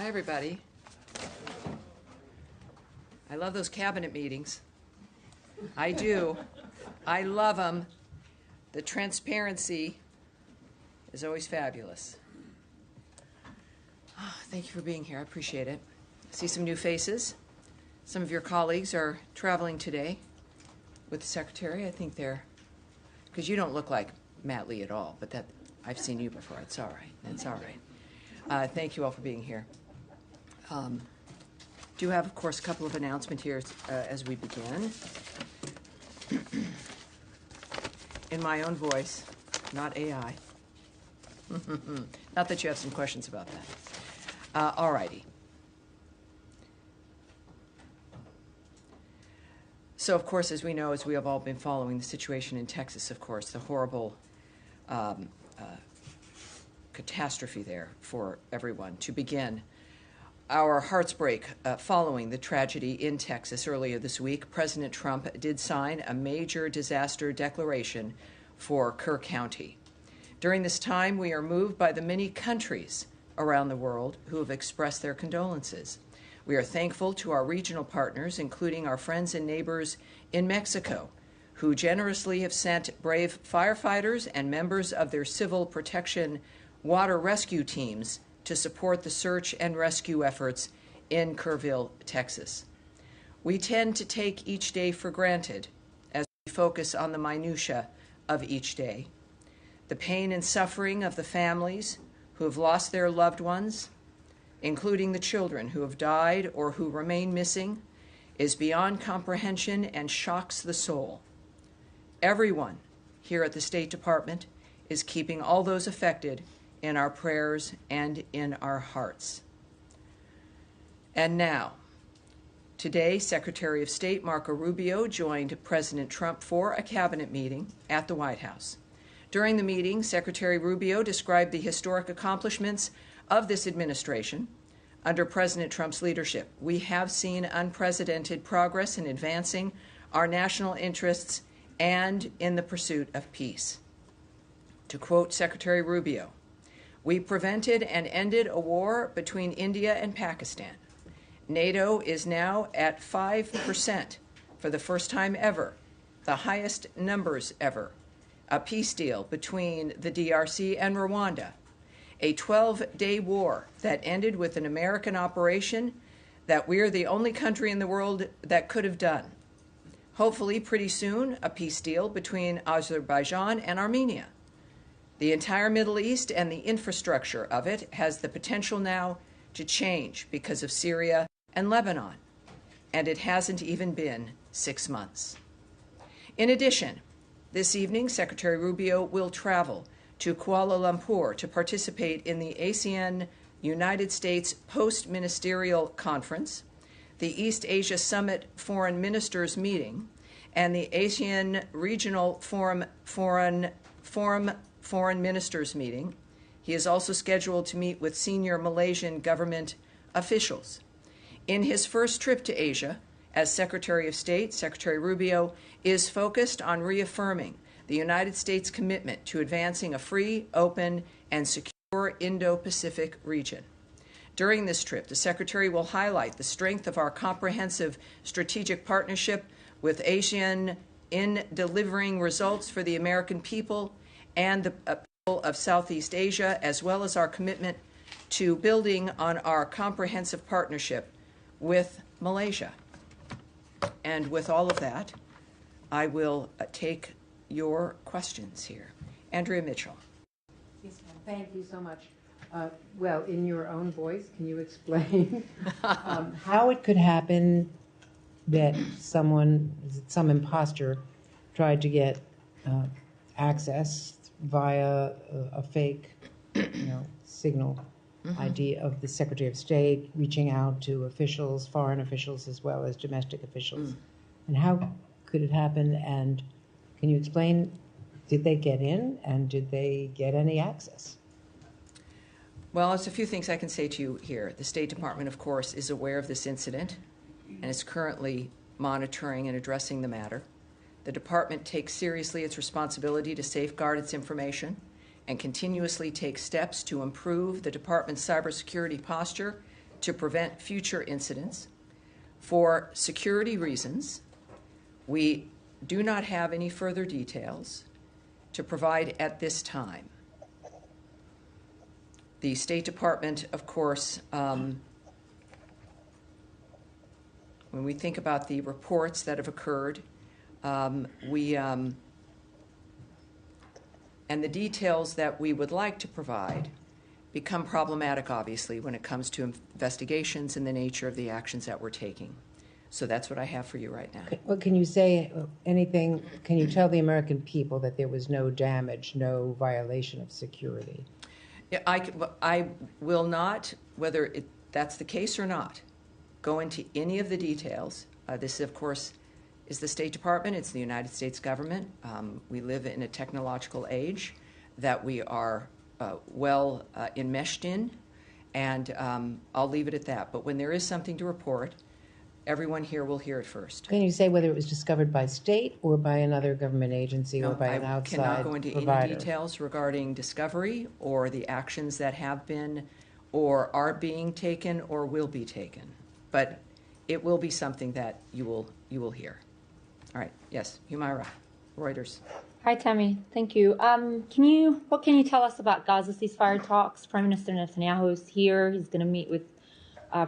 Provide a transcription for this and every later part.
Hi, everybody. I love those cabinet meetings. I do. I love them. The transparency is always fabulous. Oh, thank you for being here. I appreciate it. I see some new faces. Some of your colleagues are traveling today with the secretary. I think they're, because you don't look like Matt Lee at all, but that I've seen you before. It's all right. It's all right. Thank you all for being here. Do have, of course, a couple of announcements here as we begin. In my own voice, not AI. Not that you have some questions about that. All righty. So, of course, as we know, as we have all been following the situation in Texas, of course, the horrible catastrophe there for everyone. To begin, our hearts break following the tragedy in Texas earlier this week. President Trump did sign a major disaster declaration for Kerr County. During this time, we are moved by the many countries around the world who have expressed their condolences. We are thankful to our regional partners, including our friends and neighbors in Mexico, who generously have sent brave firefighters and members of their civil protection water rescue teams to support the search and rescue efforts in Kerrville, Texas. We tend to take each day for granted as we focus on the minutiae of each day. The pain and suffering of the families who have lost their loved ones, including the children who have died or who remain missing, is beyond comprehension and shocks the soul. Everyone here at the State Department is keeping all those affected in our prayers and in our hearts. And now, today, Secretary of State Marco Rubio joined President Trump for a cabinet meeting at the White House. During the meeting, Secretary Rubio described the historic accomplishments of this administration under President Trump's leadership. We have seen unprecedented progress in advancing our national interests and in the pursuit of peace. To quote Secretary Rubio, "We prevented and ended a war between India and Pakistan. NATO is now at 5% for the first time ever, the highest numbers ever. A peace deal between the DRC and Rwanda. A 12-day war that ended with an American operation that we're the only country in the world that could have done. Hopefully, pretty soon, a peace deal between Azerbaijan and Armenia. The entire Middle East and the infrastructure of it has the potential now to change because of Syria and Lebanon, and it hasn't even been 6 months." In addition, this evening, Secretary Rubio will travel to Kuala Lumpur to participate in the ASEAN United States Post-Ministerial Conference, the East Asia Summit Foreign Ministers Meeting, and the ASEAN Regional Foreign Ministers Meeting. He is also scheduled to meet with senior Malaysian government officials. In his first trip to Asia as Secretary of State, Secretary Rubio is focused on reaffirming the United States' commitment to advancing a free, open, and secure Indo-Pacific region. During this trip, the Secretary will highlight the strength of our comprehensive strategic partnership with ASEAN in delivering results for the American people and the people of Southeast Asia, as well as our commitment to building on our comprehensive partnership with Malaysia. And with all of that, I will take your questions here. Andrea Mitchell. Yes, ma'am. Thank you so much. Well, in your own voice, can you explain how it could happen that some imposter tried to get access via a fake, signal ID of the Secretary of State reaching out to officials, foreign officials as well as domestic officials? And how could it happen? And can you explain, did they get in and did they get any access? Well, there's a few things I can say to you here. The State Department, of course, is aware of this incident and is currently monitoring and addressing the matter. The department takes seriously its responsibility to safeguard its information and continuously takes steps to improve the department's cybersecurity posture to prevent future incidents. For security reasons, we do not have any further details to provide at this time. The State Department, of course, when we think about the reports that have occurred, and the details that we would like to provide become problematic, obviously, when it comes to investigations and the nature of the actions that we're taking. So that's what I have for you right now. Well, can you say anything, can you tell the American people that there was no damage, no violation of security? Yeah, I will not, whether that's the case or not, go into any of the details. This, of course, is the State Department. It's the United States government. We live in a technological age that we are well enmeshed in, and I'll leave it at that. But when there is something to report, everyone here will hear it first. Can you say whether it was discovered by state or by another government agency or by an outside provider? I cannot go into any details regarding discovery or the actions that have been or are being taken or will be taken. But it will be something that you will hear. All right. Yes, Humaira, Reuters. Hi, Tammy. Thank you. What can you tell us about Gaza ceasefire talks? Prime Minister Netanyahu is here. He's going to meet with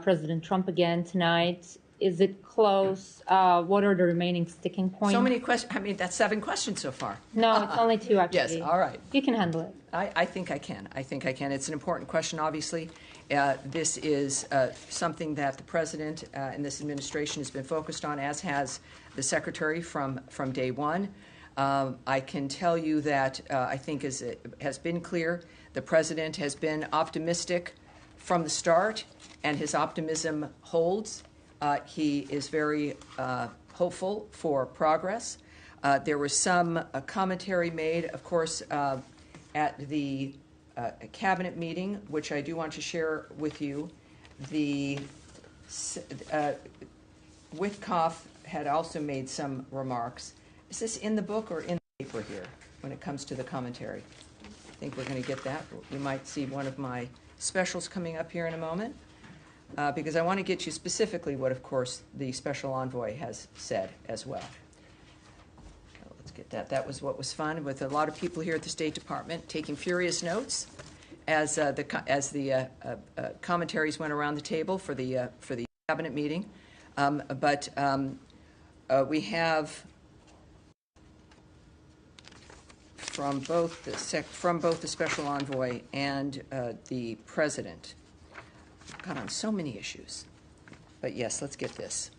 President Trump again tonight. Is it close? What are the remaining sticking points? So many questions. I mean, that's 7 questions so far. No, it's only 2, actually. Yes, all right. You can handle it. I think I can. It's an important question, obviously. This is something that the President and this administration has been focused on, as has the Secretary from day one. I can tell you that I think, as it has been clear, the President has been optimistic from the start, and his optimism holds. He is very hopeful for progress. There was some commentary made, of course, at the cabinet meeting, which I do want to share with you. The Witkoff had also made some remarks. Is this in the book or in the paper here when it comes to the commentary? I think we're going to get that. You might see one of my specials coming up here in a moment. Because I want to get you specifically what, of course, the special envoy has said as well. Let's get that. That was what was fun, with a lot of people here at the State Department taking furious notes as the commentaries went around the table for the cabinet meeting. But we have from both the special envoy and the president. God, on so many issues. But yes, let's get this.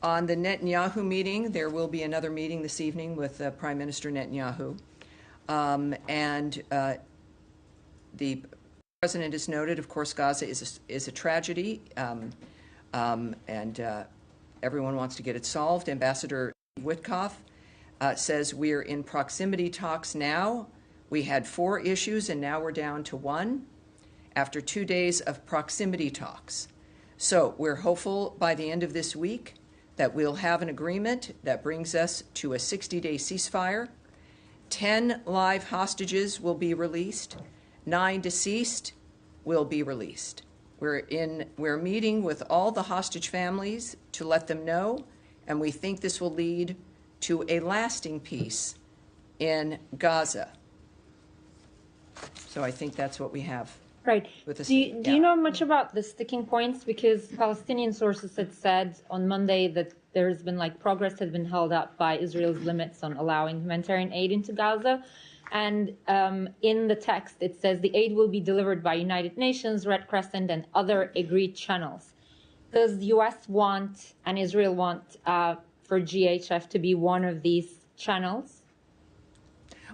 On the Netanyahu meeting, there will be another meeting this evening with Prime Minister Netanyahu. The president has noted, of course, Gaza is a tragedy, and everyone wants to get it solved. Ambassador Witkoff says we're in proximity talks now. We had 4 issues, and now we're down to 1 after 2 days of proximity talks. So we're hopeful by the end of this week that we'll have an agreement that brings us to a 60-day ceasefire. 10 live hostages will be released. 9 deceased will be released. We're meeting with all the hostage families to let them know, and we think this will lead to a lasting peace in Gaza. So I think that's what we have. Right. Do you know much about the sticking points? Because Palestinian sources had said on Monday that there has been progress has been held up by Israel's limits on allowing humanitarian aid into Gaza. And in the text, it says the aid will be delivered by United Nations, Red Crescent, and other agreed channels. Does the U.S. want and Israel want for GHF to be one of these channels?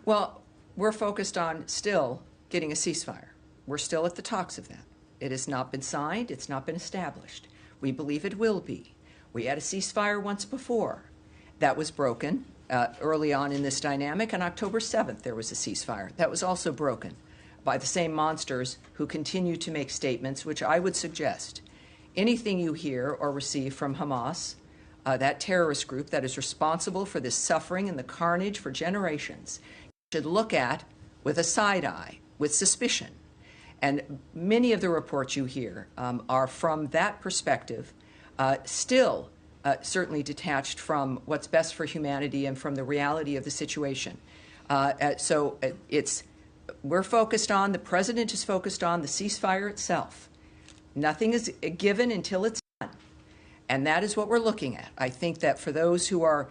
Well, we're focused on still getting a ceasefire. We're still at the talks of that. It has not been signed. It's not been established. We believe it will be. We had a ceasefire once before. That was broken early on in this dynamic. On October 7th, there was a ceasefire. That was also broken by the same monsters who continue to make statements, which I would suggest anything you hear or receive from Hamas, that terrorist group that is responsible for this suffering and the carnage for generations, you should look at with a side eye, with suspicion. And many of the reports you hear are from that perspective, still certainly detached from what's best for humanity and from the reality of the situation. We're focused on, the president is focused on the ceasefire itself. Nothing is given until it's done. And that is what we're looking at. I think that for those who are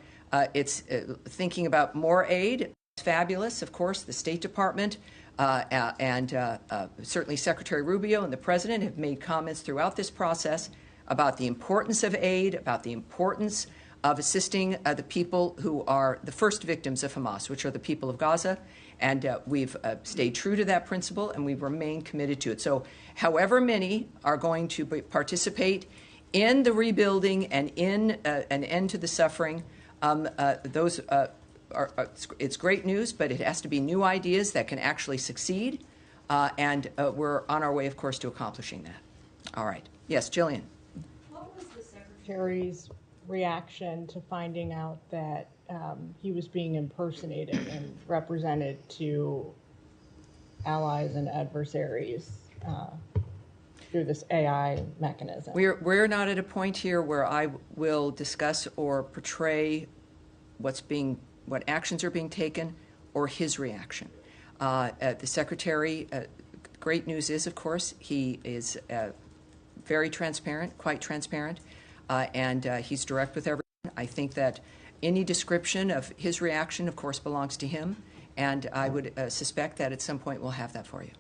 thinking about more aid, it's fabulous. Of course, the State Department and certainly Secretary Rubio and the president have made comments throughout this process about the importance of aid, about the importance of assisting the people who are the first victims of Hamas, which are the people of Gaza. And we've stayed true to that principle, and we've remained committed to it. So however many are going to participate in the rebuilding and in an end to the suffering, it's great news, but it has to be new ideas that can actually succeed. And we're on our way, of course, to accomplishing that. All right. Yes, Jillian. What was the Secretary's reaction to finding out that he was being impersonated and represented to allies and adversaries through this AI mechanism? We're not at a point here where I will discuss or portray what actions are being taken or his reaction. The Secretary, great news is, of course, he is very transparent, quite transparent, and he's direct with everyone. I think that any description of his reaction, of course, belongs to him, and I would suspect that at some point we'll have that for you.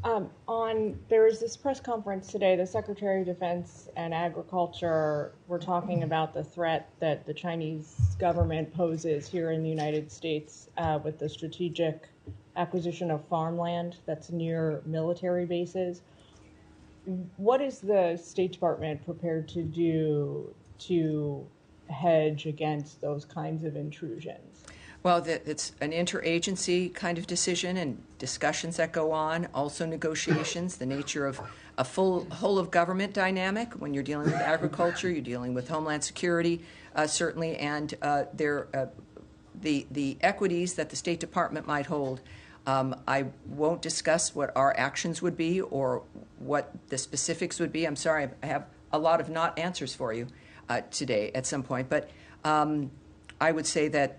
There was this press conference today, the Secretary of Defense and Agriculture were talking about the threat that the Chinese government poses here in the United States with the strategic acquisition of farmland that's near military bases. What is the State Department prepared to do to hedge against those kinds of intrusions? Well, it's an interagency kind of decision and discussions that go on, also negotiations, the nature of a full whole of government dynamic. When you're dealing with agriculture, you're dealing with Homeland Security, certainly, and the equities that the State Department might hold. I won't discuss what our actions would be or what the specifics would be. I'm sorry, I have a lot of not answers for you today at some point, but I would say that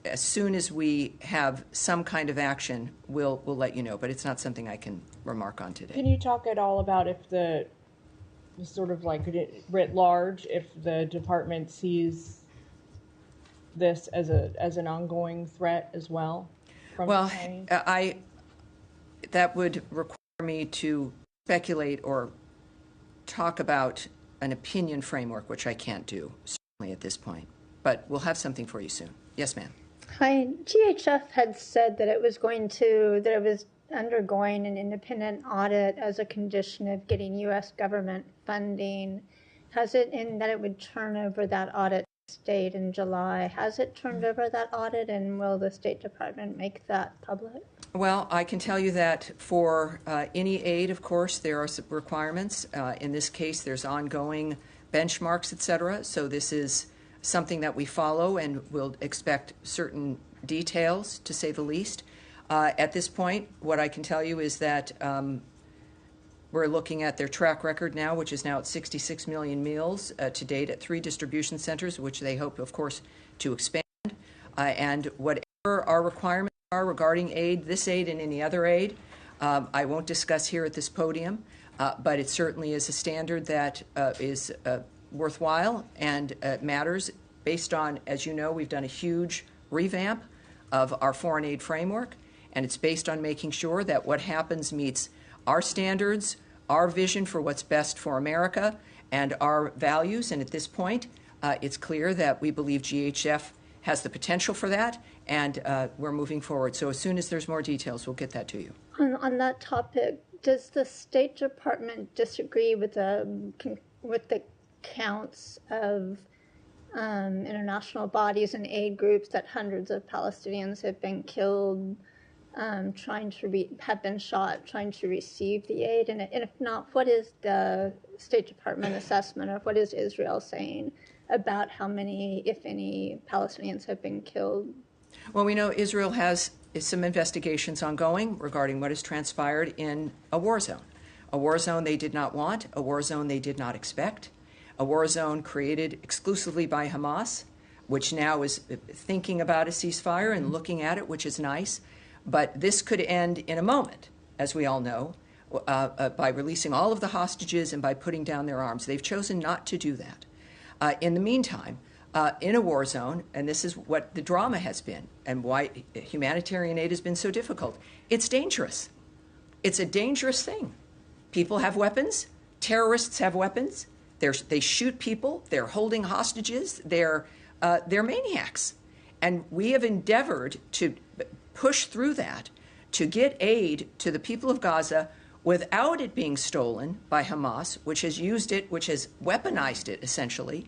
as soon as we have some kind of action, we'll let you know, but it's not something I can remark on today. Can you talk at all about if the sort of like writ large, if the department sees this as an ongoing threat as well? Well, that would require me to speculate or talk about an opinion framework, which I can't do, certainly at this point. But we'll have something for you soon. Yes, ma'am. Hi. GHF had said that it was undergoing an independent audit as a condition of getting U.S. government funding. That it would turn over that audit to state in July. Has it turned over that audit, and will the State Department make that public? Well, I can tell you that for any aid, of course, there are some requirements. In this case, there's ongoing benchmarks, et cetera. So this is something that we follow and will expect certain details, to say the least. At this point, what I can tell you is that we're looking at their track record now, which is now at 66 million meals to date at 3 distribution centers, which they hope, of course, to expand. And whatever our requirements are regarding aid, this aid and any other aid, I won't discuss here at this podium, but it certainly is a standard that is worthwhile and matters based on, as you know, we've done a huge revamp of our foreign aid framework, and it's based on making sure that what happens meets our standards, our vision for what's best for America, and our values. And at this point, it's clear that we believe GHF has the potential for that, and we're moving forward. So as soon as there's more details, we'll get that to you. On that topic, does the State Department disagree with the counts of international bodies and aid groups that hundreds of Palestinians have been killed, have been shot trying to receive the aid? And if not, what is the State Department assessment of what is Israel saying about how many, if any, Palestinians have been killed? Well, we know Israel has some investigations ongoing regarding what has transpired in a war zone they did not want, a war zone they did not expect, a war zone created exclusively by Hamas, which now is thinking about a ceasefire and looking at it, which is nice. But this could end in a moment, as we all know, by releasing all of the hostages and by putting down their arms. They've chosen not to do that. In the meantime, in a war zone, and this is what the drama has been and why humanitarian aid has been so difficult, it's dangerous. It's a dangerous thing. People have weapons. Terrorists have weapons. They shoot people. They're holding hostages. They're maniacs. And we have endeavored to push through that to get aid to the people of Gaza without it being stolen by Hamas, which has used it, which has weaponized it, essentially,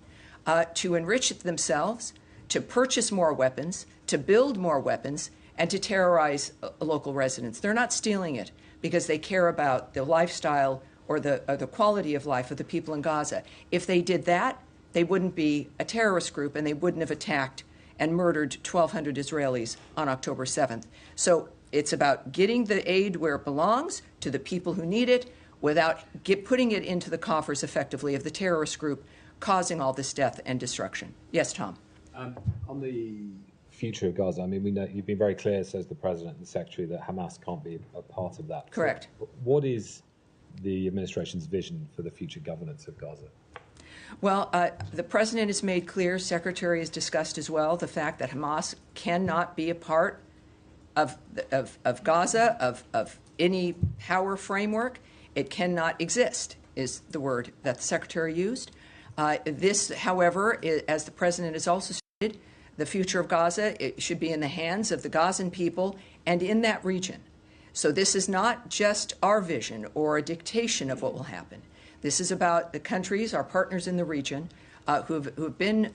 to enrich themselves, to purchase more weapons, to build more weapons, and to terrorize local residents. They're not stealing it because they care about the lifestyle or the quality of life of the people in Gaza. If they did that, they wouldn't be a terrorist group and they wouldn't have attacked and murdered 1,200 Israelis on October 7th. So it's about getting the aid where it belongs to the people who need it without putting it into the coffers effectively of the terrorist group causing all this death and destruction. Yes, Tom. On the future of Gaza, I mean, we know you've been very clear, says the President and the Secretary, that Hamas can't be a part of that. Correct. So what is the administration's vision for the future governance of Gaza? Well, the President has made clear, Secretary has discussed as well, the fact that Hamas cannot be a part of Gaza, of any power framework. It cannot exist, is the word that the Secretary used. This, however, as the President has also stated, the future of Gaza, it should be in the hands of the Gazan people and in that region. So this is not just our vision or a dictation of what will happen. This is about the countries, our partners in the region, who've been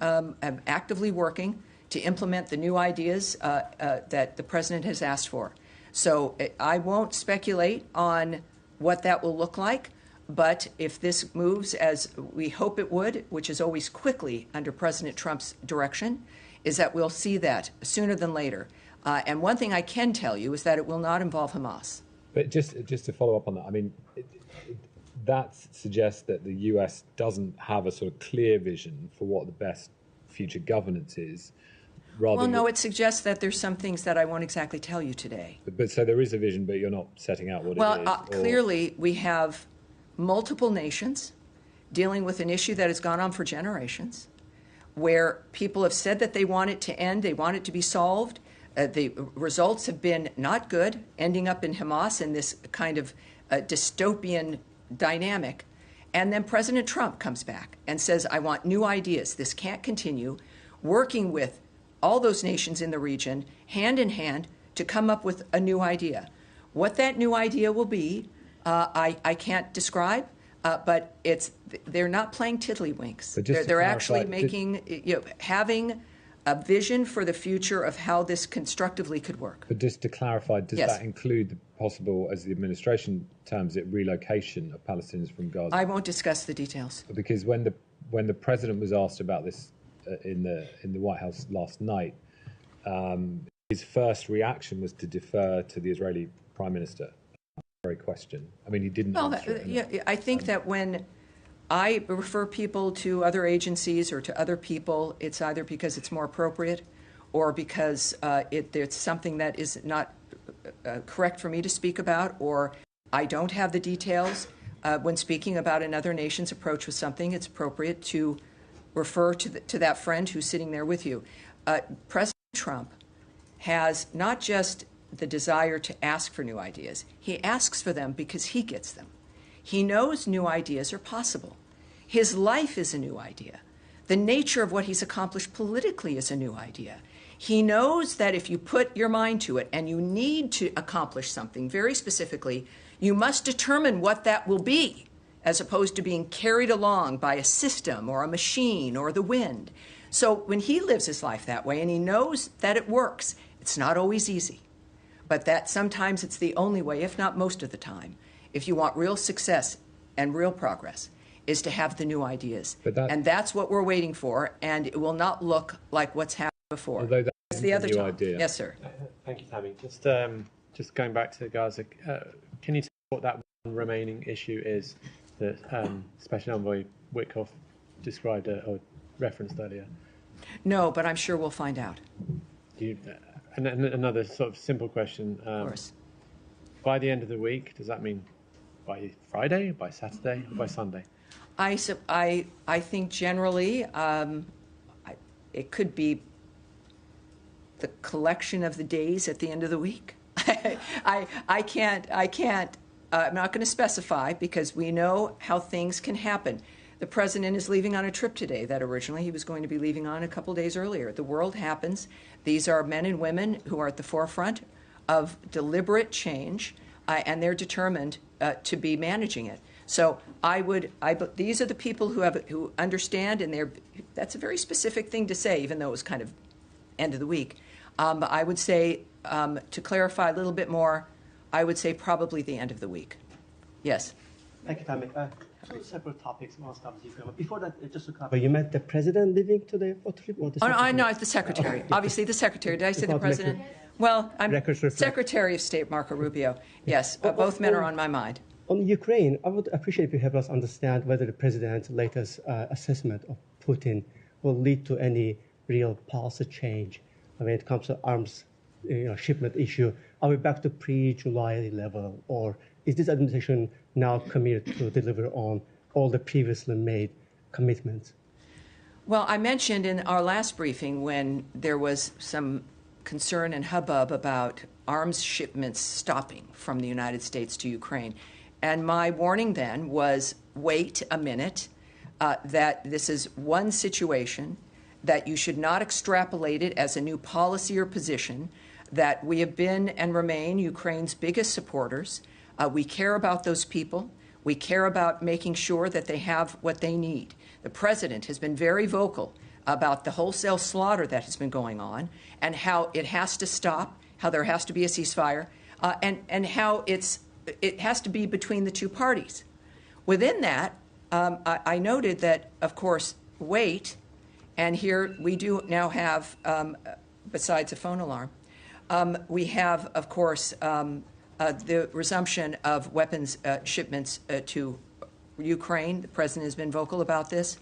actively working to implement the new ideas that the President has asked for. So I won't speculate on what that will look like, but if this moves as we hope it would, which is always quickly under President Trump's direction, is that we'll see that sooner than later. And one thing I can tell you is that it will not involve Hamas. But just to follow up on that, I mean, that suggests that the US doesn't have a sort of clear vision for what the best future governance is. Well, no, it suggests that there's some things that I won't exactly tell you today. But so there is a vision, but you're not setting out what it is? Well, clearly we have multiple nations dealing with an issue that has gone on for generations, where people have said that they want it to end, they want it to be solved. The results have been not good, ending up in Hamas in this kind of dystopian dynamic. And then President Trump comes back and says, I want new ideas. This can't continue. Working with all those nations in the region, hand in hand, to come up with a new idea. What that new idea will be, I can't describe, but they're not playing tiddlywinks. They're actually making, having a vision for the future of how this constructively could work. But just to clarify, does Yes. that include the possible, as the administration terms it, relocation of Palestinians from Gaza? I won't discuss the details. Because when the president was asked about this in the White House last night, his first reaction was to defer to the Israeli Prime Minister. Very question. I mean, he didn't. Well, answer it. yeah, I think that when I refer people to other agencies or to other people, it's either because it's more appropriate or because it's something that is not correct for me to speak about, or I don't have the details. When speaking about another nation's approach with something, it's appropriate to refer to that friend who's sitting there with you. President Trump has not just the desire to ask for new ideas. He asks for them because he gets them. He knows new ideas are possible. His life is a new idea. The nature of what he's accomplished politically is a new idea. He knows that if you put your mind to it and you need to accomplish something very specifically, you must determine what that will be, as opposed to being carried along by a system or a machine or the wind. So when he lives his life that way and he knows that it works, it's not always easy, but that sometimes it's the only way, if not most of the time, if you want real success and real progress, is to have the new ideas. And that's what we're waiting for, and it will not look like what's happening before. Although that That's isn't the a other new Tom. idea. Yes, sir. Thank you, Tammy. Just going back to Gaza, can you tell what that one remaining issue is that Special Envoy Witkoff described or referenced earlier? No, but I'm sure we'll find out. And another sort of simple question. Of course. By the end of the week, does that mean by Friday, by Saturday, or by Sunday? I think generally it could be the collection of the days at the end of the week. I can't. I'm not going to specify because we know how things can happen. The president is leaving on a trip today that originally he was going to be leaving on a couple days earlier. The world happens. These are men and women who are at the forefront of deliberate change, and they're determined to be managing it. So these are the people who understand, and that's a very specific thing to say, even though it was kind of end of the week. But I would say, to clarify a little bit more, I would say probably the end of the week. Yes. Thank you, Tammy. Two separate topics. Before that, just to clarify, you meant the president leaving today for trip, or the I know it's the secretary. Obviously, the secretary. Did I say the president? Well, I'm Secretary of State Marco Rubio. Yes, both men are on my mind. On Ukraine, I would appreciate if you help us understand whether the president's latest assessment of Putin will lead to any real policy change when it comes to arms shipment issue. Are we back to pre-July level, or is this administration now committed to deliver on all the previously made commitments? Well, I mentioned in our last briefing when there was some concern and hubbub about arms shipments stopping from the United States to Ukraine. And my warning then was, wait a minute, that this is one situation, that you should not extrapolate it as a new policy or position, that we have been and remain Ukraine's biggest supporters. We care about those people. We care about making sure that they have what they need. The president has been very vocal about the wholesale slaughter that has been going on and how it has to stop, how there has to be a ceasefire, and how it has to be between the two parties. Within that, I noted that, of course, wait, and here we do now have, besides a phone alarm, we have, of course, the resumption of weapons shipments to Ukraine. The president has been vocal about this.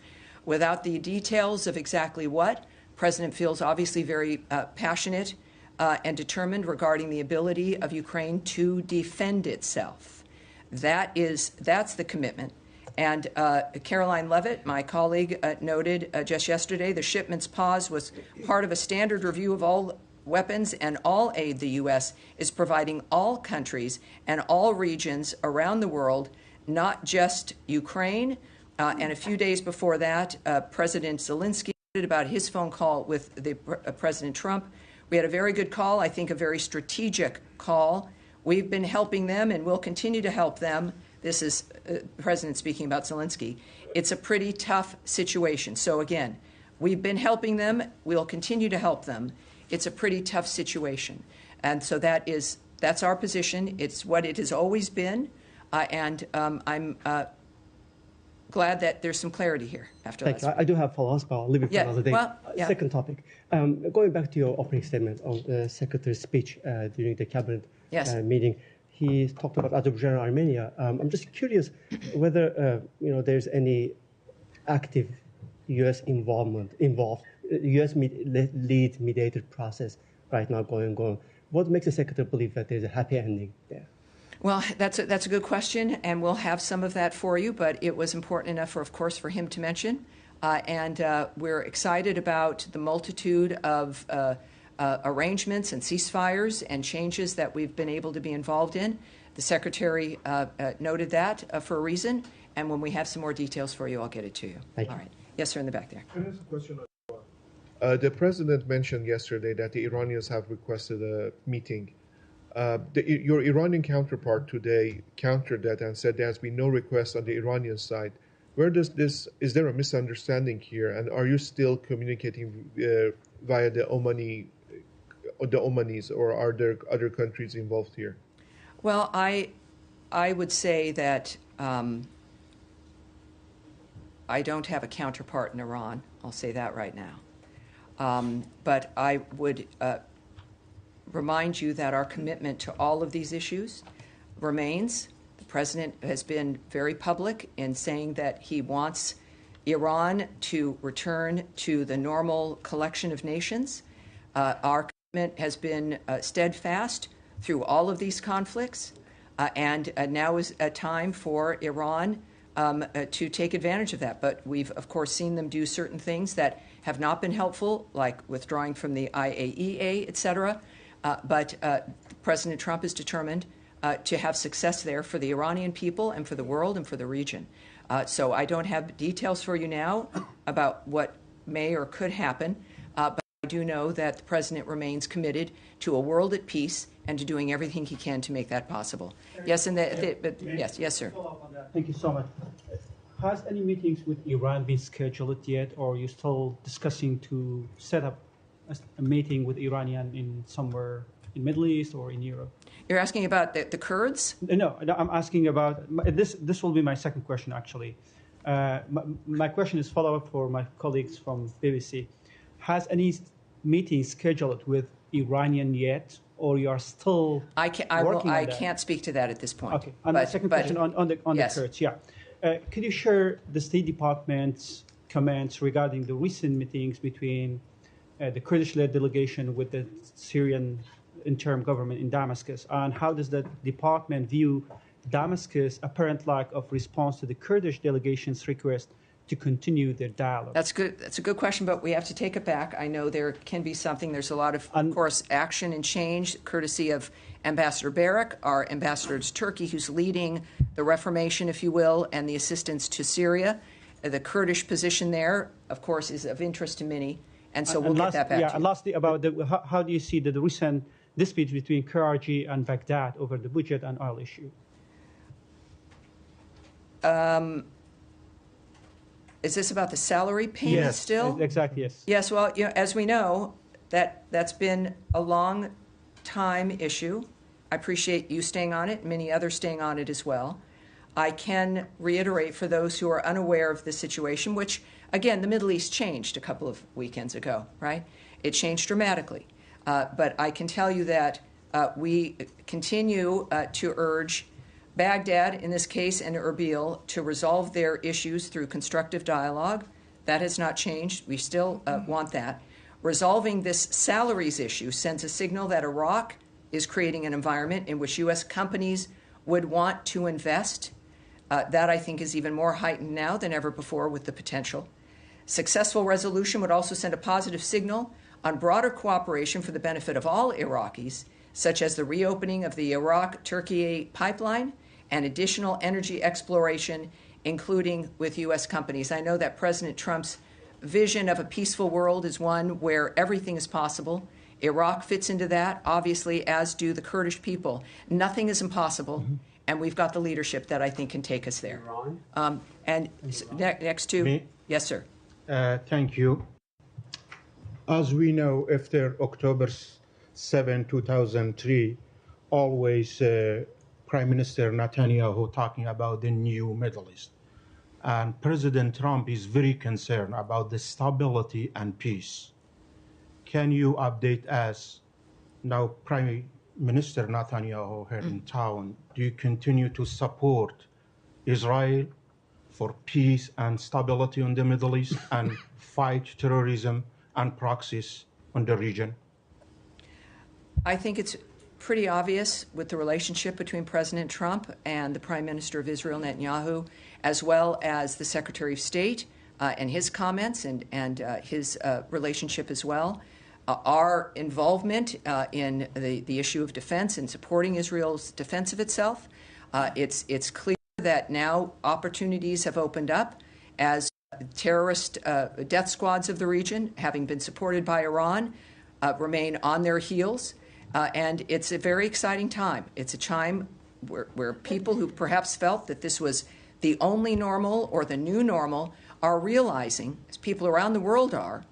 Without the details of exactly what, the president feels obviously very passionate and determined regarding the ability of Ukraine to defend itself. That's the commitment. And Caroline Levitt, my colleague, noted just yesterday the shipments pause was part of a standard review of all weapons and all aid the U.S. is providing all countries and all regions around the world, not just Ukraine. And a few days before that, President Zelensky noted about his phone call with President Trump. We had a very good call, I think a very strategic call. We've been helping them and will continue to help them. This is the President speaking about Zelensky. It's a pretty tough situation. So again, we've been helping them. We'll continue to help them. It's a pretty tough situation. And so that's our position. It's what it has always been. And I'm glad that there's some clarity here after Thank last you. I do have follow-ups, but I'll leave it for another day. Well, yeah. Second topic. Going back to your opening statement on the Secretary's speech during the cabinet meeting, he talked about Azerbaijan and Armenia. I'm just curious whether there's any active U.S. involved U.S. lead mediated process right now going on. What makes the Secretary believe that there's a happy ending there? Well, that's a good question, and we'll have some of that for you, but it was important enough, of course, for him to mention. And we're excited about the multitude of arrangements and ceasefires and changes that we've been able to be involved in. The Secretary noted that for a reason, and when we have some more details for you, I'll get it to you. Thank you. All right. Yes, sir, in the back there. Here's a question. The president mentioned yesterday that the Iranians have requested a meeting. Your Iranian counterpart today countered that and said there has been no request on the Iranian side. Is there a misunderstanding here? And are you still communicating via the Omanis, or are there other countries involved here? Well, I would say that I don't have a counterpart in Iran. I'll say that right now. But I would remind you that our commitment to all of these issues remains. The president has been very public in saying that he wants Iran to return to the normal collection of nations. Our commitment has been steadfast through all of these conflicts, and now is a time for Iran to take advantage of that. But we've, of course, seen them do certain things that have not been helpful, like withdrawing from the IAEA, et cetera. But President Trump is determined to have success there for the Iranian people and for the world and for the region. So I don't have details for you now about what may or could happen, but I do know that the president remains committed to a world at peace and to doing everything he can to make that possible. Yes, and yes, sir. Thank you so much. Has any meetings with Iran been scheduled yet, or are you still discussing to set up a meeting with Iranian in somewhere in Middle East or in Europe? You're asking about the Kurds? No, I'm asking about this. This will be my second question, actually. My question is follow-up for my colleagues from BBC. Has any meeting scheduled with Iranian yet, or you are still working on that? I can't speak to that at this point. Okay. And the second question on the Kurds. Yeah. Could you share the State Department's comments regarding the recent meetings between the Kurdish-led delegation with the Syrian interim government in Damascus, and how does the department view Damascus' apparent lack of response to the Kurdish delegation's request to continue their dialogue? That's good. That's a good question, but we have to take it back. I know there can be something. There's a lot of course, action and change, courtesy of Ambassador Barak, our ambassador to Turkey, who's leading the reformation, if you will, and the assistance to Syria. The Kurdish position there, of course, is of interest to many, and so we'll get that back to you. And lastly, about how do you see the recent dispute between KRG and Baghdad over the budget and oil issue? Is this about the salary payment still? Exactly, yes. Yes, well, as we know, that's been a long time issue. I appreciate you staying on it, many others staying on it as well. I can reiterate for those who are unaware of the situation, which, again, the Middle East changed a couple of weekends ago, right? It changed dramatically. But I can tell you that we continue to urge Baghdad, in this case, and Erbil to resolve their issues through constructive dialogue. That has not changed. We still want that. Resolving this salaries issue sends a signal that Iraq is creating an environment in which U.S. companies would want to invest. That, I think, is even more heightened now than ever before with the potential. Successful resolution would also send a positive signal on broader cooperation for the benefit of all Iraqis, such as the reopening of the Iraq-Turkey pipeline and additional energy exploration, including with U.S. companies. I know that President Trump's vision of a peaceful world is one where everything is possible. Iraq fits into that, obviously, as do the Kurdish people. Nothing is impossible, and we've got the leadership that I think can take us there. Next to me? Yes, sir. Thank you. As we know, after October 7, 2003, always Prime Minister Netanyahu talking about the new Middle East. And President Trump is very concerned about the stability and peace. Can you update us now, Prime Minister Netanyahu here in town? Do you continue to support Israel for peace and stability in the Middle East and fight terrorism and proxies in the region? I think it's pretty obvious with the relationship between President Trump and the Prime Minister of Israel, Netanyahu, as well as the Secretary of State and his comments and his relationship as well. Our involvement in the issue of defense and supporting Israel's defense of itself, it's clear that now opportunities have opened up as terrorist death squads of the region, having been supported by Iran, remain on their heels. And it's a very exciting time. It's a time where people who perhaps felt that this was the only normal or the new normal are realizing, as people around the world are,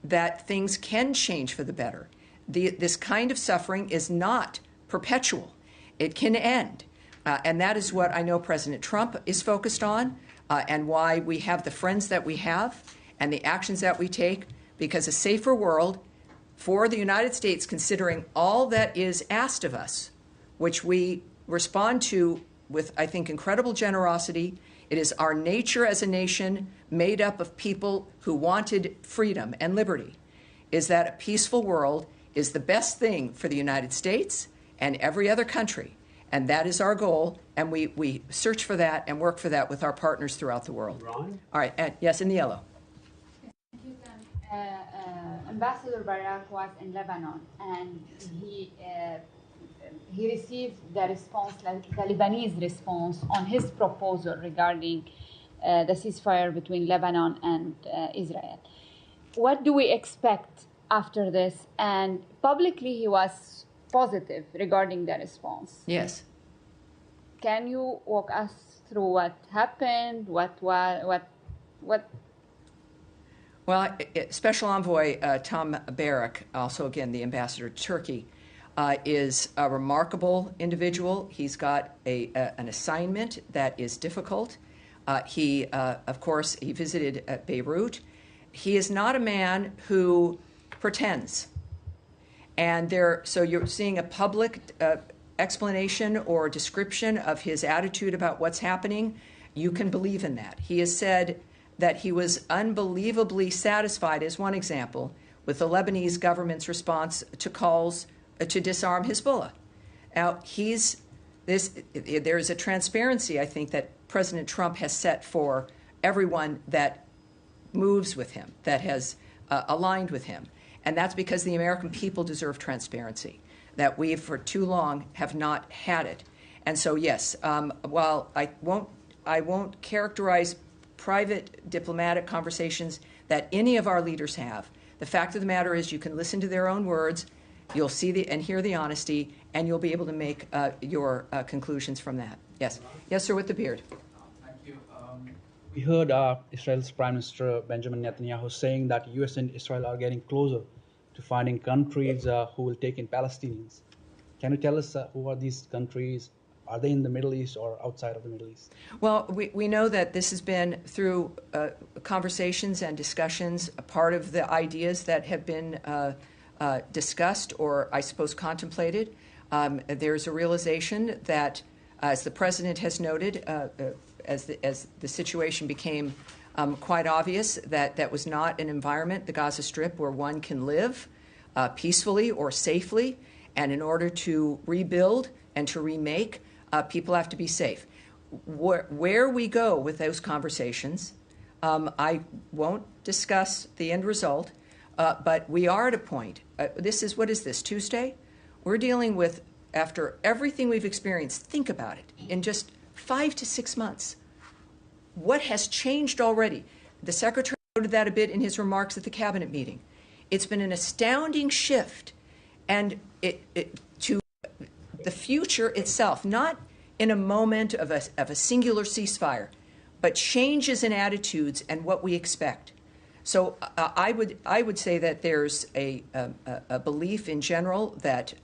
that things can change for the better. This kind of suffering is not perpetual. It can end. And that is what I know President Trump is focused on and why we have the friends that we have and the actions that we take. because a safer world for the United States, considering all that is asked of us, which we respond to with, I think, incredible generosity. It is our nature as a nation made up of people who wanted freedom and liberty, is that a peaceful world is the best thing for the United States and every other country. And that is our goal, and we search for that and work for that with our partners throughout the world. Ron? All right, yes, in the yellow. Ambassador Barak was in Lebanon, and he received the response, like the Lebanese response, on his proposal regarding the ceasefire between Lebanon and Israel. What do we expect after this? And publicly, he was positive regarding the response. Yes. Can you walk us through what happened? What? Well, Special Envoy Tom Barak, also again the ambassador to Turkey, is a remarkable individual. He's got an assignment that is difficult. He, of course, he visited Beirut. He is not a man who pretends. And so you're seeing a public explanation or description of his attitude about what's happening. You can believe in that. He has said that he was unbelievably satisfied, as one example, with the Lebanese government's response to calls to disarm Hezbollah. Now, there is a transparency, I think, that President Trump has set for everyone that moves with him, that has aligned with him. And that's because the American people deserve transparency, that we, for too long, have not had it. And so, yes, while I won't characterize private diplomatic conversations that any of our leaders have, the fact of the matter is you can listen to their own words, you'll see and hear the honesty, and you'll be able to make your conclusions from that. Yes. Yes, sir, with the beard. Thank you. We heard Israel's Prime Minister Benjamin Netanyahu saying that U.S. and Israel are getting closer to finding countries who will take in Palestinians. Can you tell us who are these countries? Are they in the Middle East or outside of the Middle East? Well, we know that this has been through conversations and discussions, a part of the ideas that have been discussed or, I suppose, contemplated. There's a realization that, as the President has noted, as the situation became quite obvious, that was not an environment, the Gaza Strip, where one can live peacefully or safely. And in order to rebuild and to remake, people have to be safe. Where we go with those conversations, I won't discuss the end result, but we are at a point. What is this, Tuesday? We're dealing with, after everything we've experienced, think about it, in just 5 to 6 months. What has changed already? The Secretary noted that a bit in his remarks at the Cabinet meeting. It's been an astounding shift, and to the future itself, not in a moment of a singular ceasefire, but changes in attitudes and what we expect. So I would say that there's a belief in general that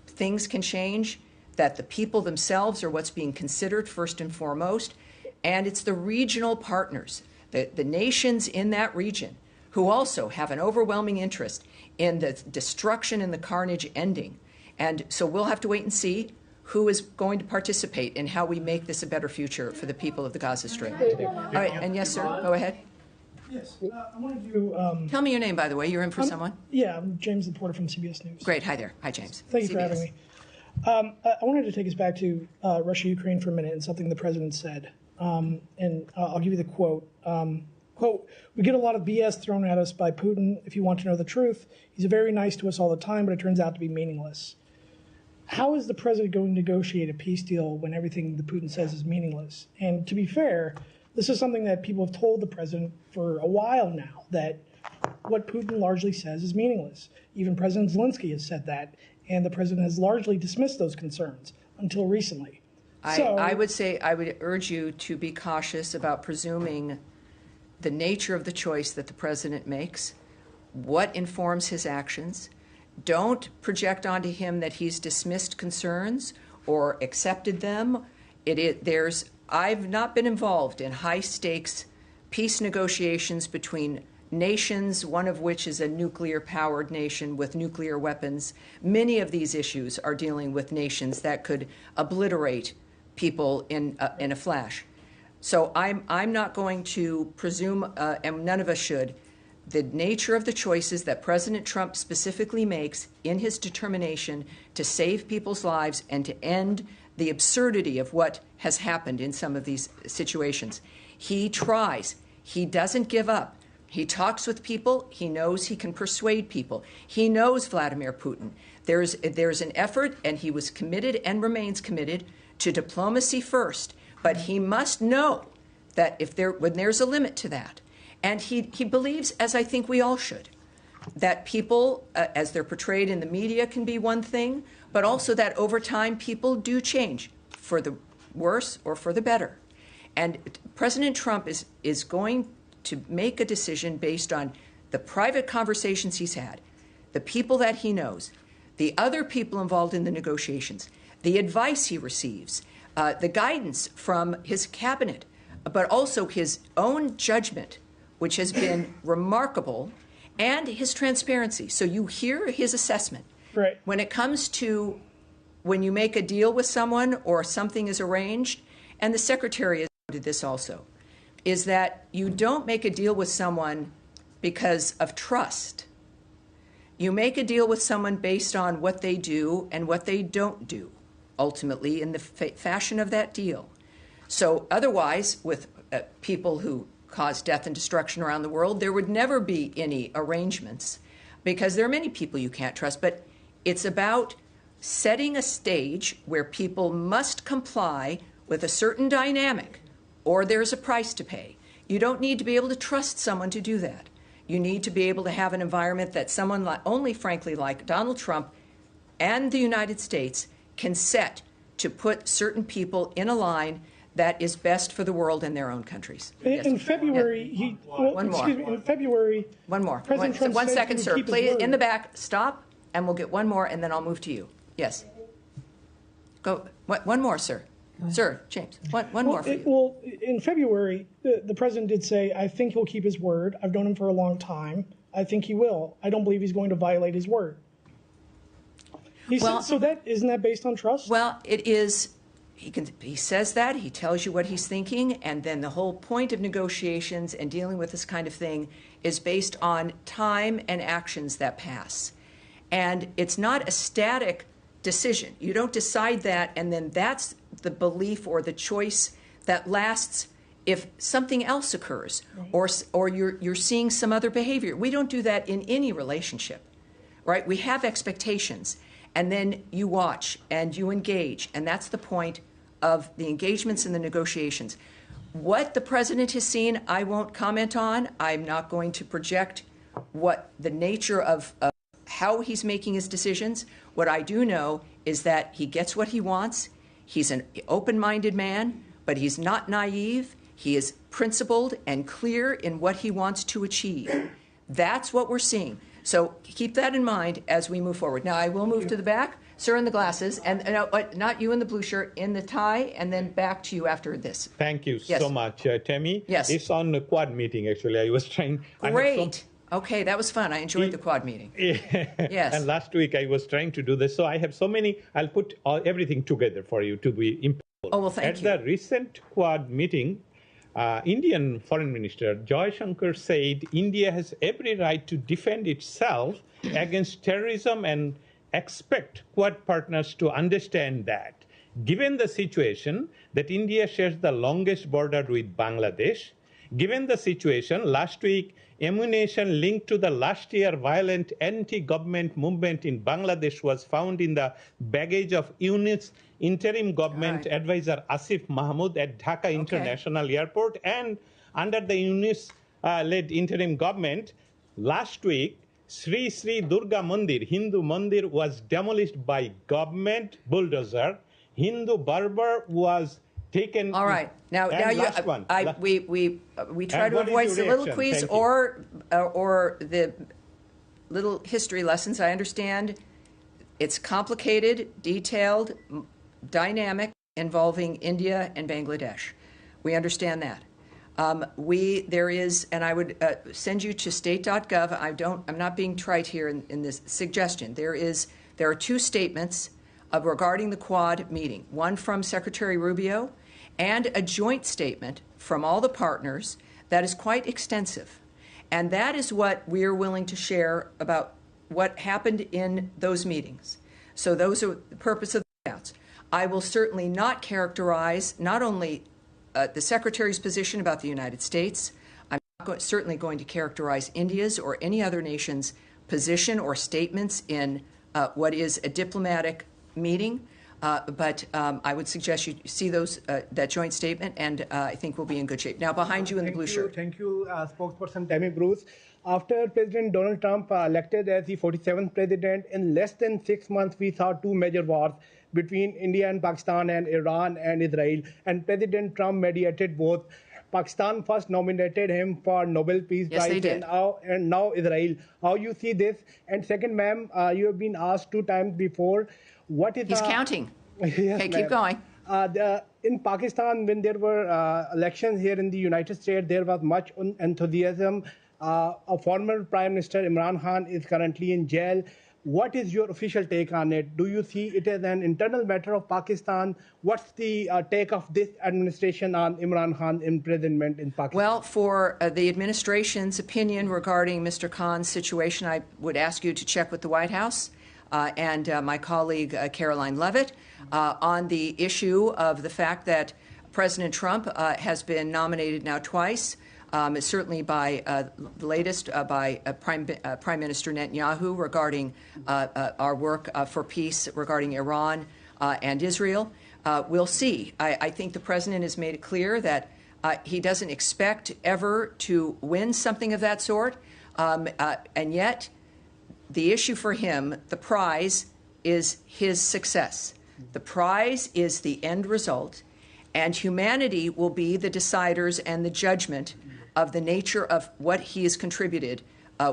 things can change, that the people themselves are what's being considered first and foremost, and it's the regional partners, the nations in that region, who also have an overwhelming interest in the destruction and the carnage ending. And so we'll have to wait and see who is going to participate in how we make this a better future for the people of the Gaza Strip. All right, and yes, sir, go ahead. Yes, I wanted to... Tell me your name, by the way. You're in for someone? Yeah, I'm James Laporta from CBS News. Great. Hi there. Hi, James. Thank you CBS. for having me. I wanted to take us back to Russia-Ukraine for a minute and something the president said. And I'll give you the quote. Quote, "We get a lot of BS thrown at us by Putin. If you want to know the truth, he's very nice to us all the time, but it turns out to be meaningless." How is the president going to negotiate a peace deal when everything that Putin says is meaningless? And to be fair, this is something that people have told the president for a while now, that what Putin largely says is meaningless. Even President Zelensky has said that, and the president has largely dismissed those concerns until recently. I would urge you to be cautious about presuming the nature of the choice that the president makes, what informs his actions. Don't project onto him that he's dismissed concerns or accepted them. I've not been involved in high-stakes peace negotiations between nations, one of which is a nuclear-powered nation with nuclear weapons. Many of these issues are dealing with nations that could obliterate people in a flash. So I'm not going to presume, and none of us should, the nature of the choices that President Trump specifically makes in his determination to save people's lives and to end the absurdity of what has happened in some of these situations. He tries. He doesn't give up. He talks with people. He knows he can persuade people. He knows Vladimir Putin. There's an effort, and he was committed and remains committed to diplomacy first. But he must know that when there's a limit to that, and he believes, as I think we all should, that people, as they're portrayed in the media, can be one thing, but also that over time people do change for the worse or for the better. And President Trump is going to make a decision based on the private conversations he's had, the people that he knows, the other people involved in the negotiations, the advice he receives, the guidance from his cabinet, but also his own judgment, which has been remarkable, and his transparency. So you hear his assessment. Right. When it comes to when you make a deal with someone or something is arranged, and the Secretary has noted this also, is that you don't make a deal with someone because of trust. You make a deal with someone based on what they do and what they don't do, ultimately in the fashion of that deal. So otherwise, with people who cause death and destruction around the world, there would never be any arrangements because there are many people you can't trust. But it's about setting a stage where people must comply with a certain dynamic or there's a price to pay. You don't need to be able to trust someone to do that. You need to be able to have an environment that someone only, frankly, like Donald Trump and the United States can set to put certain people in a line that is best for the world and their own countries. In February, one more. In February, one more. President Trump one said second, he would sir. keep his Please, word. in the back, stop, and we'll get one more, and then I'll move to you. Yes. Go. One more, sir. Sir, James, one more for you. Well, in February, the president did say, I think he'll keep his word. I've known him for a long time. I think he will. I don't believe he's going to violate his word. Isn't that based on trust? Well, it is. He says that, he tells you what he's thinking, and then the whole point of negotiations and dealing with this kind of thing is based on time and actions that pass. And it's not a static decision. You don't decide that, and then that's the belief or the choice that lasts if something else occurs, or you're seeing some other behavior. We don't do that in any relationship, right? We have expectations, and then you watch and you engage, and that's the point of the engagements and the negotiations. What the president has seen, I won't comment on. I'm not going to project what the nature of how he's making his decisions. What I do know is that he gets what he wants. He's an open-minded man, but he's not naive. He is principled and clear in what he wants to achieve. That's what we're seeing. So keep that in mind as we move forward. Now, I will move to the back. Sir in the glasses, and not you in the blue shirt, in the tie, and then back to you after this. Thank you so much, Tammy. Yes. It's on the Quad meeting, actually. I was trying. Great. Okay, that was fun. I enjoyed the Quad meeting. Yes. And last week I was trying to do this. So I have so many. I'll put everything together for you to be impactful. Oh, well, thank you. At the recent Quad meeting, Indian Foreign Minister Joy Shankar said India has every right to defend itself against terrorism and expect Quad partners to understand that. Given the situation that India shares the longest border with Bangladesh, given the situation last week, ammunition linked to the last year violent anti-government movement in Bangladesh was found in the baggage of UNIS interim government advisor Asif Mahmood at Dhaka International Airport, and under the UNIS-led interim government, last week, Sri Sri Durga Mandir, Hindu Mandir, was demolished by government bulldozer. Hindu Barber was taken. All right. Now last one. We try to avoid soliloquies or the little history lessons. I understand it's complicated, detailed, dynamic, involving India and Bangladesh. We understand that. There is, and I would send you to state.gov. I'm not being trite here in this suggestion. There are two statements regarding the Quad meeting, one from Secretary Rubio and a joint statement from all the partners that is quite extensive. And that is what we are willing to share about what happened in those meetings. So those are the purpose of the doubts. I will certainly not characterize not only the Secretary's position about the United States. I'm not certainly going to characterize India's or any other nation's position or statements in what is a diplomatic meeting. But I would suggest you see that joint statement, and I think we'll be in good shape. Now, behind you in the blue shirt. Thank you, spokesperson Tammy Bruce. After President Donald Trump elected as the 47th president, in less than 6 months, we saw two major wars between India and Pakistan and Iran and Israel. And President Trump mediated both. Pakistan first nominated him for Nobel Peace Yes, Prize, they did. and now Israel. How you see this? And second, ma'am, you have been asked 2 times before. What is He's counting. Yes, Okay, keep going. In Pakistan, when there were elections here in the United States, there was much enthusiasm. A former Prime Minister Imran Khan is currently in jail. What is your official take on it? Do you see it as an internal matter of Pakistan? What's the take of this administration on Imran Khan's imprisonment in Pakistan? Well, for the administration's opinion regarding Mr. Khan's situation, I would ask you to check with the White House and my colleague Caroline Leavitt on the issue of the fact that President Trump has been nominated now twice. Certainly by the latest by Prime Minister Netanyahu regarding our work for peace regarding Iran and Israel. We'll see. I think the president has made it clear that he doesn't expect ever to win something of that sort. And yet, the issue for him, the prize, is his success. The prize is the end result, and humanity will be the deciders and the judgment of the nature of what he has contributed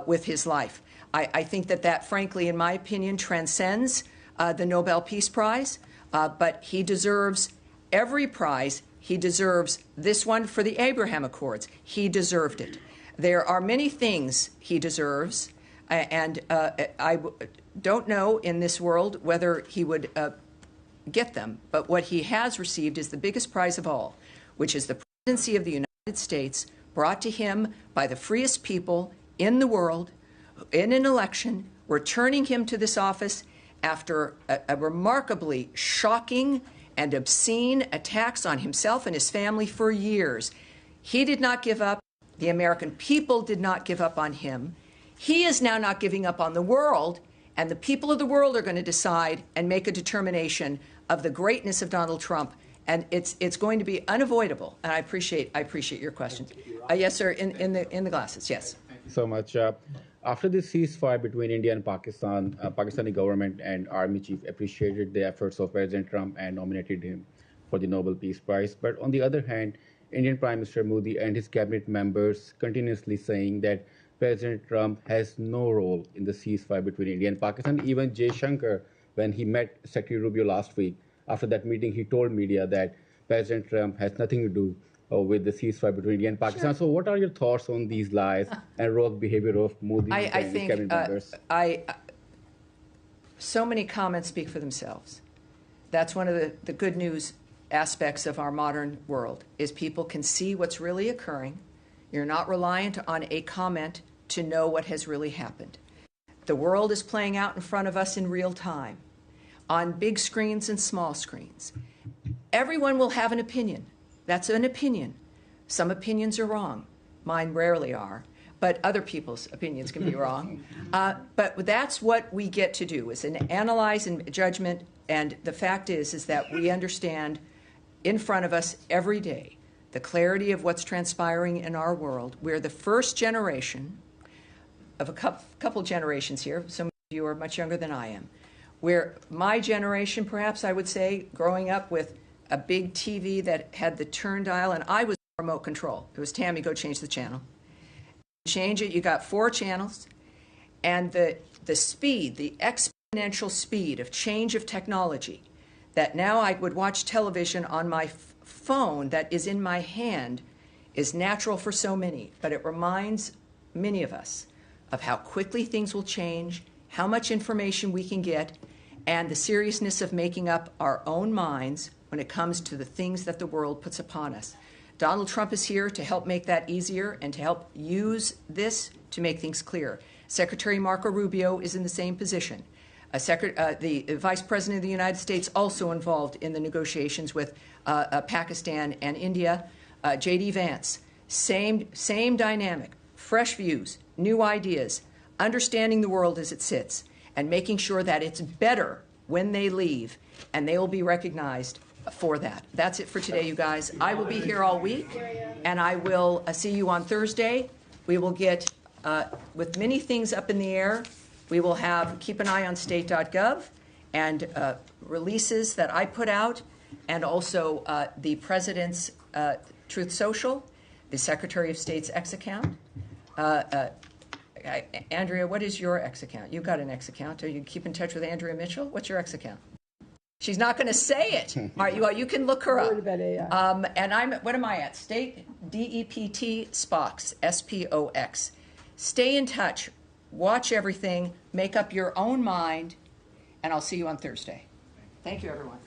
with his life. I think that, frankly, in my opinion, transcends the Nobel Peace Prize, but he deserves every prize. He deserves this one for the Abraham Accords. He deserved it. There are many things he deserves, and I don't know in this world whether he would get them, but what he has received is the biggest prize of all, which is the presidency of the United States, brought to him by the freest people in the world in an election, returning him to this office after a remarkably shocking and obscene attacks on himself and his family for years. He did not give up. The American people did not give up on him. He is now not giving up on the world, and the people of the world are going to decide and make a determination of the greatness of Donald Trump. And it's going to be unavoidable. And I appreciate your question. Yes, sir. In the glasses. Yes. Thank you so much. After the ceasefire between India and Pakistan, Pakistani government and army chief appreciated the efforts of President Trump and nominated him for the Nobel Peace Prize. But on the other hand, Indian Prime Minister Modi and his cabinet members continuously saying that President Trump has no role in the ceasefire between India and Pakistan. Even Jay Shankar, when he met Secretary Rubio last week, after that meeting, he told media that President Trump has nothing to do with the ceasefire between India and Pakistan. Sure. So what are your thoughts on these lies and rogue behavior of Modi and his cabinet members? So many comments speak for themselves. That's one of the good news aspects of our modern world, is people can see what's really occurring. You're not reliant on a comment to know what has really happened. The world is playing out in front of us in real time, on big screens and small screens. Everyone will have an opinion. That's an opinion. Some opinions are wrong. Mine rarely are, but other people's opinions can be wrong. But that's what we get to do, is an analyze and judgment. And the fact is that we understand in front of us every day the clarity of what's transpiring in our world. We're the first generation of a couple generations here. Some of you are much younger than I am. Where my generation, perhaps I would say, growing up with a big TV that had the turn dial, and I was remote control. It was, Tammy, go change the channel. Change it, you got 4 channels, and the speed, the exponential speed of change of technology, that now I would watch television on my phone that is in my hand is natural for so many, but it reminds many of us of how quickly things will change, how much information we can get, and the seriousness of making up our own minds when it comes to the things that the world puts upon us. Donald Trump is here to help make that easier and to help use this to make things clear. Secretary Marco Rubio is in the same position. The Vice President of the United States also involved in the negotiations with Pakistan and India. J.D. Vance, same dynamic, fresh views, new ideas, understanding the world as it sits, and making sure that it's better when they leave, and they will be recognized for that. That's it for today, you guys. I will be here all week, and I will see you on Thursday. We will get, with many things up in the air, we will keep an eye on state.gov and releases that I put out, and also the President's Truth Social, the Secretary of State's X account. Andrea, what is your X account? You've got an X account. Do you keep in touch with Andrea Mitchell? What's your X account? She's not going to say it. All right, you can look her up. And what am I at? State DEPT Spox, SPOX. Stay in touch. Watch everything. Make up your own mind. And I'll see you on Thursday. Thank you, everyone.